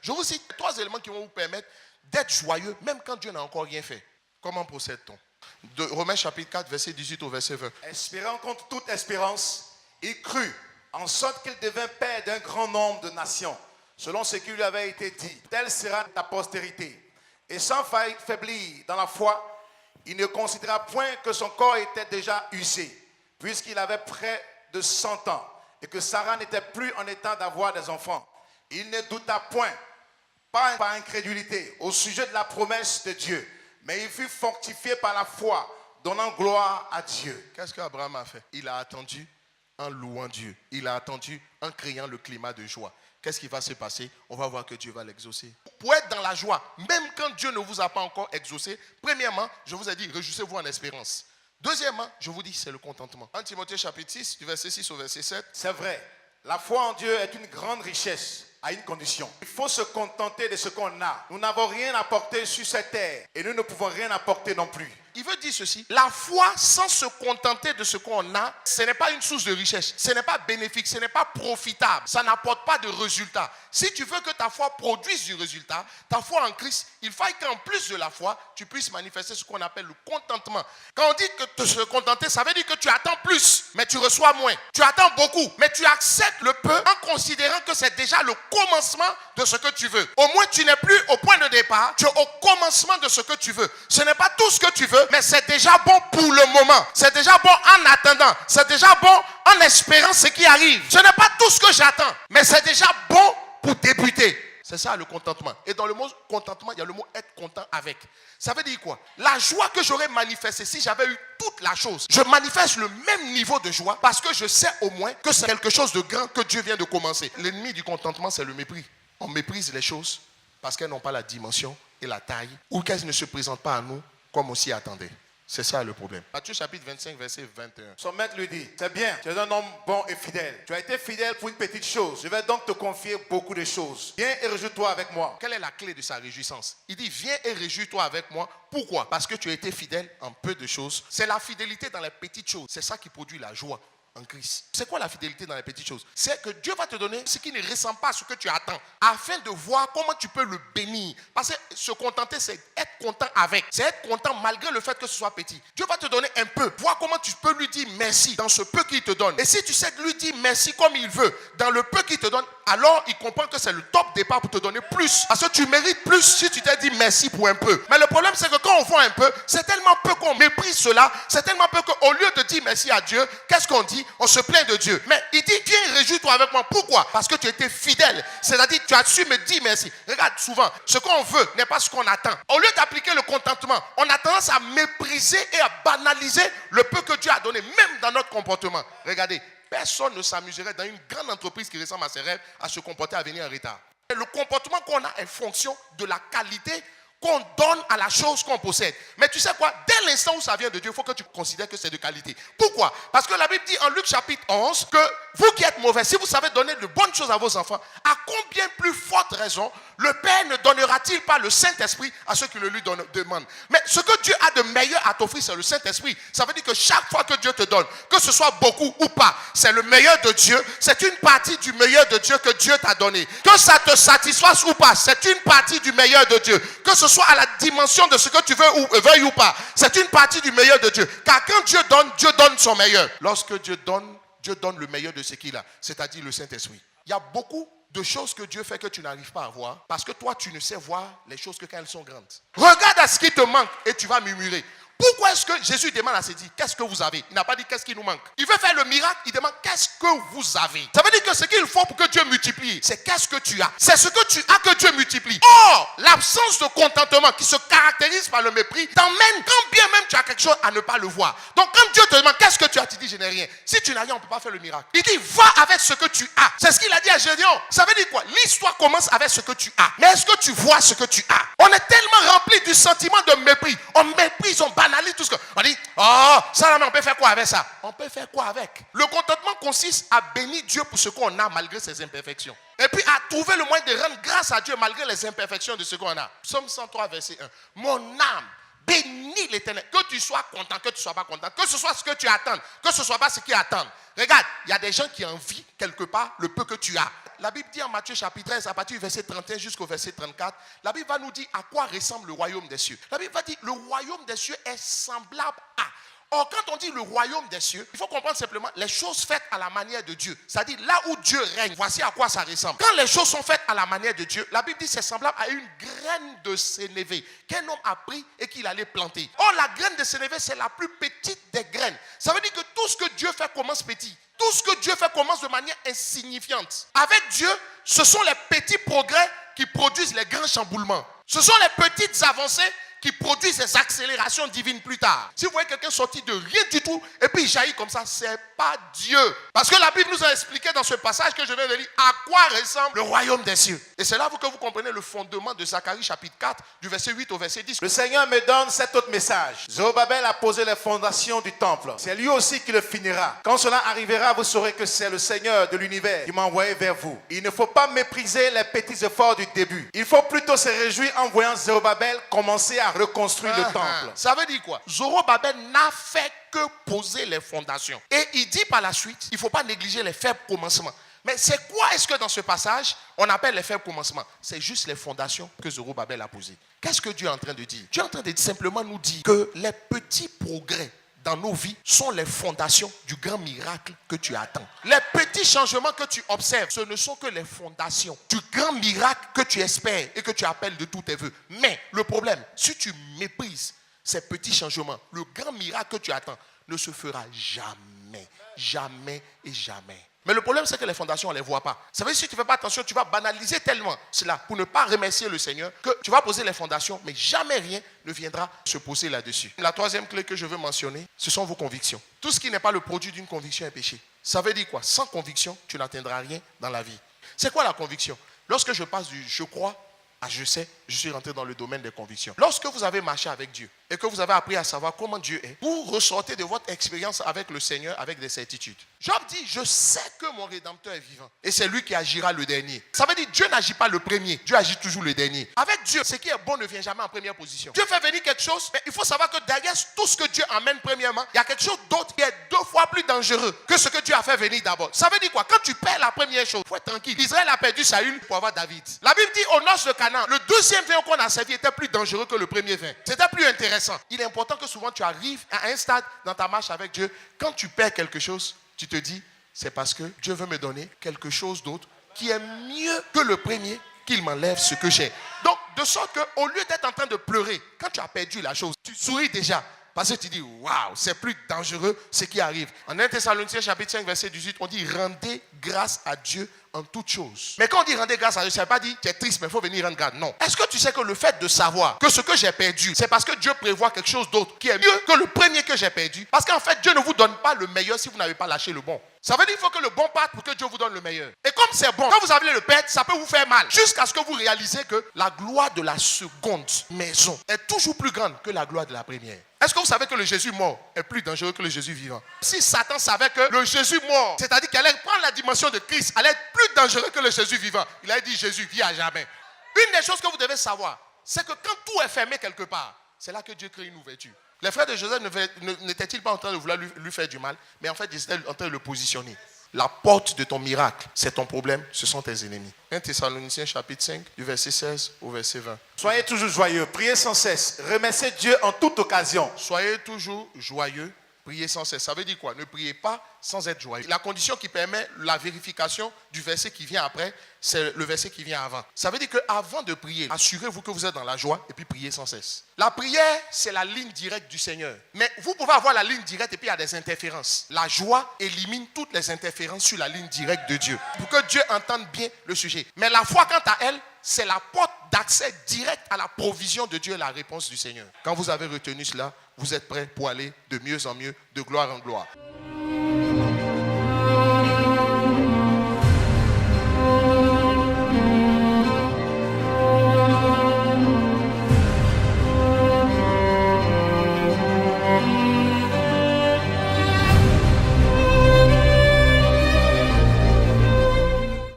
Je vous cite 3 éléments qui vont vous permettre d'être joyeux, même quand Dieu n'a encore rien fait. Comment procède-t-on? De Romains chapitre 4, verset 18 au verset 20. Espérant contre toute espérance, il crut, en sorte qu'il devint père d'un grand nombre de nations, selon ce qui lui avait été dit. Telle sera ta postérité. Et sans faiblir dans la foi, il ne considéra point que son corps était déjà usé, puisqu'il avait près de 100 ans, et que Sarah n'était plus en état d'avoir des enfants. Il ne douta point, pas par incrédulité, au sujet de la promesse de Dieu, mais il fut fortifié par la foi, donnant gloire à Dieu. Qu'est-ce qu'Abraham a fait? Il a attendu en louant Dieu. Il a attendu en créant le climat de joie. Qu'est-ce qui va se passer? On va voir que Dieu va l'exaucer. Pour être dans la joie, même quand Dieu ne vous a pas encore exaucé, premièrement, je vous ai dit, réjouissez-vous en espérance. Deuxièmement, je vous dis, c'est le contentement. 1 Timothée chapitre 6, du verset 6 au verset 7. C'est vrai, la foi en Dieu est une grande richesse à une condition. Il faut se contenter de ce qu'on a. Nous n'avons rien apporté sur cette terre et nous ne pouvons rien apporter non plus. Il veut dire ceci, la foi sans se contenter de ce qu'on a, ce n'est pas une source de richesse, ce n'est pas bénéfique, ce n'est pas profitable, ça n'apporte pas de résultat. Si tu veux que ta foi produise du résultat, ta foi en Christ, il faut qu'en plus de la foi, tu puisses manifester ce qu'on appelle le contentement. Quand on dit que te se contenter, ça veut dire que tu attends plus, mais tu reçois moins. Tu attends beaucoup, mais tu acceptes le peu en considérant que c'est déjà le commencement de ce que tu veux. Au moins, tu n'es plus au point de départ, tu es au commencement de ce que tu veux. Ce n'est pas tout ce que tu veux, mais c'est déjà bon pour le moment. C'est déjà bon en attendant. C'est déjà bon en espérant ce qui arrive. Ce n'est pas tout ce que j'attends, mais c'est déjà bon pour débuter. C'est ça le contentement. Et dans le mot contentement, il y a le mot être content avec. Ça veut dire quoi? La joie que j'aurais manifestée si j'avais eu toute la chose. Je manifeste le même niveau de joie parce que je sais au moins que c'est quelque chose de grand que Dieu vient de commencer. L'ennemi du contentement, c'est le mépris. On méprise les choses parce qu'elles n'ont pas la dimension et la taille ou qu'elles ne se présentent pas à nous comme on s'y attendait. C'est ça le problème. Matthieu chapitre 25, verset 21. Son maître lui dit, c'est bien, tu es un homme bon et fidèle. Tu as été fidèle pour une petite chose. Je vais donc te confier beaucoup de choses. Viens et réjouis-toi avec moi. Quelle est la clé de sa réjouissance? Il dit, viens et réjouis-toi avec moi. Pourquoi? Parce que tu as été fidèle en peu de choses. C'est la fidélité dans les petites choses. C'est ça qui produit la joie en Christ. C'est quoi la fidélité dans les petites choses? C'est que Dieu va te donner ce qui ne ressemble pas à ce que tu attends, afin de voir comment tu peux le bénir. Parce que se contenter, c'est être content avec. C'est être content malgré le fait que ce soit petit. Dieu va te donner un peu. Vois comment tu peux lui dire merci dans ce peu qu'il te donne. Et si tu sais lui dire merci comme il veut, dans le peu qu'il te donne, alors il comprend que c'est le top départ pour te donner plus. Parce que tu mérites plus si tu t'es dit merci pour un peu. Mais le problème, c'est que quand on voit un peu, c'est tellement peu qu'on méprise cela. C'est tellement peu qu'au lieu de dire merci à Dieu, qu'est-ce qu'on dit? On se plaint de Dieu. Mais il dit, viens, réjouis-toi avec moi. Pourquoi? Parce que tu étais fidèle. C'est-à-dire, tu as su me dire merci. Regarde, souvent, ce qu'on veut n'est pas ce qu'on attend. Au lieu d'appliquer le contentement, on a tendance à mépriser et à banaliser le peu que Dieu a donné, même dans notre comportement. Regardez, personne ne s'amuserait dans une grande entreprise qui ressemble à ses rêves à se comporter à venir en retard. Et le comportement qu'on a est fonction de la qualité qu'on donne à la chose qu'on possède. Mais tu sais quoi? Dès l'instant où ça vient de Dieu, il faut que tu considères que c'est de qualité. Pourquoi? Parce que la Bible dit en Luc chapitre 11 que vous qui êtes mauvais, si vous savez donner de bonnes choses à vos enfants, à combien plus forte raison le Père ne donnera-t-il pas le Saint-Esprit à ceux qui le lui demandent? Mais ce que Dieu a de meilleur à t'offrir, c'est le Saint-Esprit. Ça veut dire que chaque fois que Dieu te donne, que ce soit beaucoup ou pas, c'est le meilleur de Dieu. C'est une partie du meilleur de Dieu que Dieu t'a donné. Que ça te satisfasse ou pas, c'est une partie du meilleur de Dieu. Que ce soit à la dimension de ce que tu veux ou veuille ou pas, c'est une partie du meilleur de Dieu. Car quand Dieu donne son meilleur. Lorsque Dieu donne le meilleur de ce qu'il a, c'est-à-dire le Saint-Esprit. Il y a beaucoup de choses que Dieu fait que tu n'arrives pas à voir parce que toi, tu ne sais voir les choses que quand elles sont grandes. Regarde à ce qui te manque et tu vas murmurer. Pourquoi est-ce que Jésus demande à ses disciples, qu'est-ce que vous avez? Il n'a pas dit qu'est-ce qui nous manque. Il veut faire le miracle, il demande qu'est-ce que vous avez. Ça veut dire que ce qu'il faut pour que Dieu multiplie, c'est qu'est-ce que tu as. C'est ce que tu as que Dieu multiplie. Or, l'absence de contentement qui se caractérise par le mépris t'emmène, quand bien même tu as quelque chose, à ne pas le voir. Donc quand Dieu te demande qu'est-ce que tu as, tu dis je n'ai rien. Si tu n'as rien, on ne peut pas faire le miracle. Il dit va avec ce que tu as. C'est ce qu'il a dit à Gédéon. Ça veut dire quoi? L'histoire commence avec ce que tu as. Mais est-ce que tu vois ce que tu as? On est tellement rempli du sentiment de mépris. On méprise, on banalise tout ce que... On dit, oh, ça là, mais on peut faire quoi avec ça? On peut faire quoi avec? Le contentement consiste à bénir Dieu pour ce qu'on a malgré ses imperfections. Et puis à trouver le moyen de rendre grâce à Dieu malgré les imperfections de ce qu'on a. Psaume 103, verset 1. Mon âme bénis l'Éternel. Que tu sois content, que tu ne sois pas content. Que ce soit ce que tu attends, que ce ne soit pas ce qui attend. Regarde, il y a des gens qui envient quelque part le peu que tu as. la Bible dit en Matthieu chapitre 13, à partir du verset 31 jusqu'au verset 34, la Bible va nous dire à quoi ressemble le royaume des cieux. La Bible va dire le royaume des cieux est semblable à. Or, quand on dit le royaume des cieux, il faut comprendre simplement les choses faites à la manière de Dieu. C'est-à-dire là où Dieu règne, voici à quoi ça ressemble. Quand les choses sont faites à la manière de Dieu, la Bible dit c'est semblable à une graine de sénévé qu'un homme a pris et qu'il allait planter. Or, la graine de sénévé, c'est la plus petite des graines. Ça veut dire que tout ce que Dieu fait commence petit. Tout ce que Dieu fait commence de manière insignifiante. Avec Dieu, ce sont les petits progrès qui produisent les grands chamboulements. Ce sont les petites avancées qui produisent des accélérations divines plus tard. Si vous voyez quelqu'un sortir de rien du tout et puis il jaillit comme ça, c'est pas Dieu. Parce que la Bible nous a expliqué dans ce passage que je viens de lire à quoi ressemble le royaume des cieux. Et c'est là que vous comprenez le fondement de Zacharie chapitre 4 du verset 8 au verset 10. Le Seigneur me donne cet autre message. Zorobabel a posé les fondations du temple. C'est lui aussi qui le finira. Quand cela arrivera, vous saurez que c'est le Seigneur de l'univers qui m'a envoyé vers vous. Il ne faut pas mépriser les petits efforts du début. Il faut plutôt se réjouir en voyant Zorobabel commencer à reconstruire le temple. Ça veut dire quoi? Zorobabel n'a fait que poser les fondations. Et il dit par la suite, il ne faut pas négliger les faibles commencements. Mais c'est quoi est-ce que dans ce passage, on appelle les faibles commencements? C'est juste les fondations que Zorobabel a posées. Qu'est-ce que Dieu est en train de dire? Dieu est en train de simplement nous dire que les petits progrès dans nos vies sont les fondations du grand miracle que tu attends. Les petits changements que tu observes, ce ne sont que les fondations du grand miracle que tu espères et que tu appelles de tous tes voeux. Mais le problème, si tu méprises ces petits changements, le grand miracle que tu attends ne se fera jamais, jamais et jamais. Mais le problème, c'est que les fondations, on ne les voit pas. Ça veut dire que si tu ne fais pas attention, tu vas banaliser tellement cela pour ne pas remercier le Seigneur que tu vas poser les fondations, mais jamais rien ne viendra se poser là-dessus. La troisième clé que je veux mentionner, ce sont vos convictions. Tout ce qui n'est pas le produit d'une conviction est péché. Ça veut dire quoi? Sans conviction, tu n'atteindras rien dans la vie. C'est quoi la conviction? Lorsque je passe du je crois à je sais, je suis rentré dans le domaine des convictions. Lorsque vous avez marché avec Dieu et que vous avez appris à savoir comment Dieu est, vous ressortez de votre expérience avec le Seigneur avec des certitudes. Job dit, je sais que mon Rédempteur est vivant et c'est lui qui agira le dernier. Ça veut dire Dieu n'agit pas le premier, Dieu agit toujours le dernier. Avec Dieu, ce qui est bon ne vient jamais en première position. Dieu fait venir quelque chose, mais il faut savoir que derrière tout ce que Dieu amène premièrement, il y a quelque chose d'autre qui est 2 fois plus dangereux que ce que Dieu a fait venir d'abord. Ça veut dire quoi? Quand tu perds la première chose, il faut être tranquille. Israël a perdu Saül pour avoir David. La Bible dit aux noces de Canaan, le deuxième vin qu'on a servi était plus dangereux que le premier vin. C'était plus intéressant. Il est important que souvent tu arrives à un stade dans ta marche avec Dieu. Quand tu perds quelque chose, tu te dis, c'est parce que Dieu veut me donner quelque chose d'autre qui est mieux que le premier, qu'il m'enlève ce que j'ai. Donc, de sorte qu'au lieu d'être en train de pleurer, quand tu as perdu la chose, tu souris déjà. Parce que tu dis, waouh, c'est plus dangereux ce qui arrive. En 1 Thessaloniciens chapitre 5, verset 18, on dit, rendez grâce à Dieu en toutes choses. Mais quand on dit rendez grâce à Dieu, ça ne veut pas dire tu es triste, mais il faut venir rendre grâce. Non. Est-ce que tu sais que le fait de savoir que ce que j'ai perdu, c'est parce que Dieu prévoit quelque chose d'autre qui est mieux que le premier que j'ai perdu? Parce qu'en fait, Dieu ne vous donne pas le meilleur si vous n'avez pas lâché le bon. Ça veut dire qu'il faut que le bon parte pour que Dieu vous donne le meilleur. Et comme c'est bon, quand vous allez le perdre, ça peut vous faire mal. Jusqu'à ce que vous réalisez que la gloire de la seconde maison est toujours plus grande que la gloire de la première. Est-ce que vous savez que le Jésus mort est plus dangereux que le Jésus vivant? Si Satan savait que le Jésus mort, c'est-à-dire qu'il allait prendre la dimension de Christ, allait être plus dangereux que le Jésus vivant, il a dit Jésus vit à jamais. Une des choses que vous devez savoir, c'est que quand tout est fermé quelque part, c'est là que Dieu crée une ouverture. Les frères de Joseph n'étaient-ils pas en train de vouloir lui faire du mal, mais en fait ils étaient en train de le positionner. La porte de ton miracle, c'est ton problème, ce sont tes ennemis. 1 Thessaloniciens chapitre 5, du verset 16 au verset 20. Soyez toujours joyeux, priez sans cesse, remerciez Dieu en toute occasion. Soyez toujours joyeux, priez sans cesse. Ça veut dire quoi? Ne priez pas sans être joyeux. La condition qui permet la vérification du verset qui vient après, c'est le verset qui vient avant. Ça veut dire qu'avant de prier, assurez-vous que vous êtes dans la joie et puis priez sans cesse. La prière, c'est la ligne directe du Seigneur. Mais vous pouvez avoir la ligne directe et puis il y a des interférences. La joie élimine toutes les interférences sur la ligne directe de Dieu pour que Dieu entende bien le sujet. Mais la foi, quant à elle, c'est la porte d'accès direct à la provision de Dieu et la réponse du Seigneur. Quand vous avez retenu cela, vous êtes prêts pour aller de mieux en mieux, de gloire en gloire.